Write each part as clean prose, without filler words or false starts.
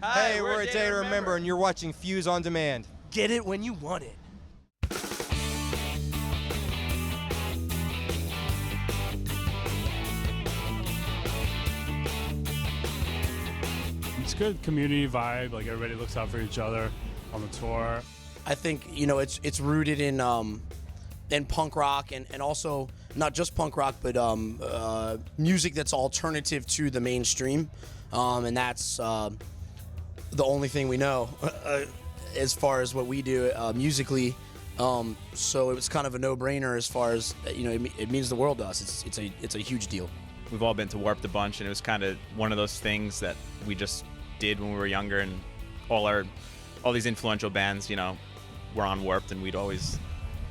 Hey, we're a day to remember, and you're watching Fuse on Demand. Get it when you want it. It's good community vibe. Like everybody looks out for each other on the tour. I think it's rooted in punk rock and also not just punk rock, but music that's alternative to the mainstream, and that's the only thing we know as far as what we do musically. So it was kind of a no-brainer as far as it means the world to us. It's a huge deal. We've all been to Warped a bunch, and it was kind of one of those things that we just did when we were younger, and all these influential bands, were on Warped, and we'd always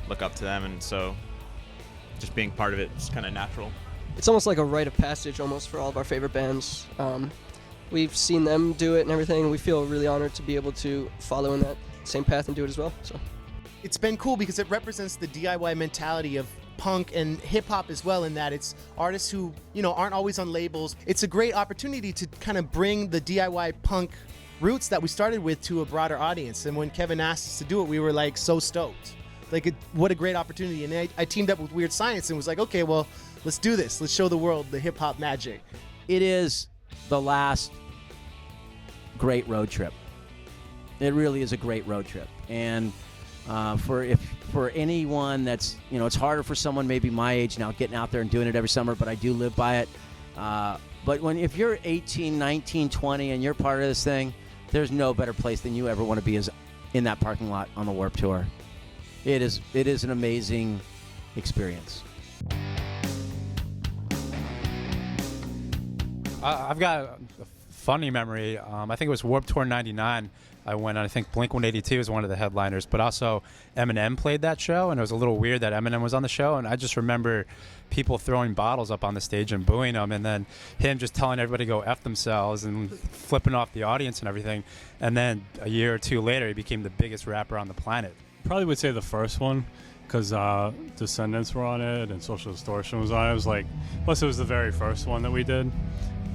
look up to them, and so just being part of it is kind of natural. It's almost like a rite of passage almost for all of our favorite bands. We've seen them do it and everything, and we feel really honored to be able to follow in that same path and do it as well. So It's been cool because it represents the DIY mentality of punk and hip-hop as well, in that it's artists who aren't always on labels. It's a great opportunity to kind of bring the DIY punk roots that we started with to a broader audience. And when Kevin asked us to do it, we were like so stoked. What a great opportunity. And I teamed up with Weird Science and was like, okay, well, let's do this. Let's show the world the hip-hop magic. It is the last great road trip. It really is a great road trip. And for anyone that's, it's harder for someone maybe my age now getting out there and doing it every summer, but I do live by it. But if you're 18, 19, 20 and you're part of this thing, there's no better place than you ever want to be is in that parking lot on the Warped Tour. It is an amazing experience. I've got a funny memory. I think it was Warped Tour 99. I went, I think Blink-182 was one of the headliners, but also Eminem played that show, and it was a little weird that Eminem was on the show, and I just remember people throwing bottles up on the stage and booing him, and then him just telling everybody to go F themselves and flipping off the audience and everything. And then a year or two later, he became the biggest rapper on the planet. Probably would say the first one, because Descendants were on it and Social Distortion was on it. It was like, plus it was the very first one that we did.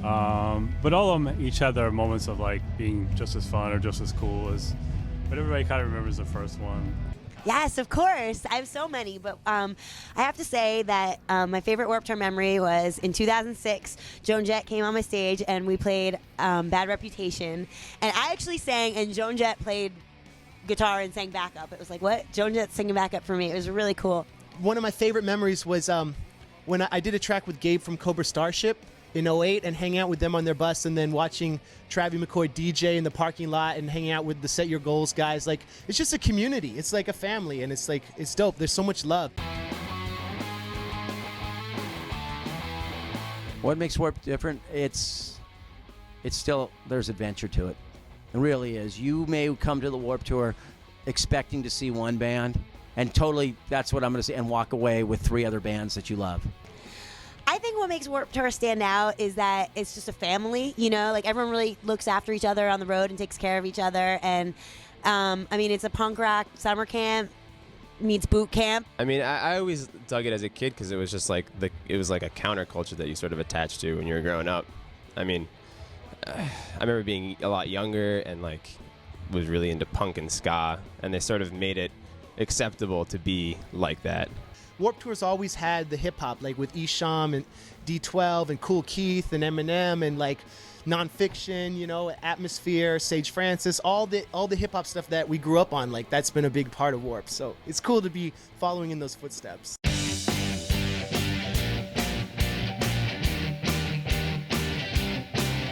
But all of them each had their moments of like being just as fun or just as cool as, but everybody kind of remembers the first one. Yes, of course. I have so many, but I have to say that my favorite Warped Tour memory was in 2006. Joan Jett came on my stage and we played Bad Reputation, and I actually sang, and Joan Jett played guitar and sang backup. It was like, what? Joan Jett singing backup for me. It was really cool. One of my favorite memories was when I did a track with Gabe from Cobra Starship in 2008 and hanging out with them on their bus, and then watching Travie McCoy DJ in the parking lot and hanging out with the Set Your Goals guys. Like, it's just a community. It's like a family, and it's dope. There's so much love. What makes Warped different? It's still, there's adventure to it. It really is. You may come to the Warped Tour expecting to see one band, and totally that's what I'm going to say, and walk away with 3 other bands that you love. I think what makes Warped Tour stand out is that it's just a family, like everyone really looks after each other on the road and takes care of each other. And it's a punk rock summer camp meets boot camp. I always dug it as a kid because it was just like it was like a counterculture that you sort of attached to when you were growing up. I remember being a lot younger and was really into punk and ska, and they sort of made it acceptable to be like that. Warped Tour's always had the hip-hop, like with Esham and D12 and Kool Keith and Eminem and Nonfiction, Atmosphere, Sage Francis, all the hip-hop stuff that we grew up on. That's been a big part of Warped. So it's cool to be following in those footsteps.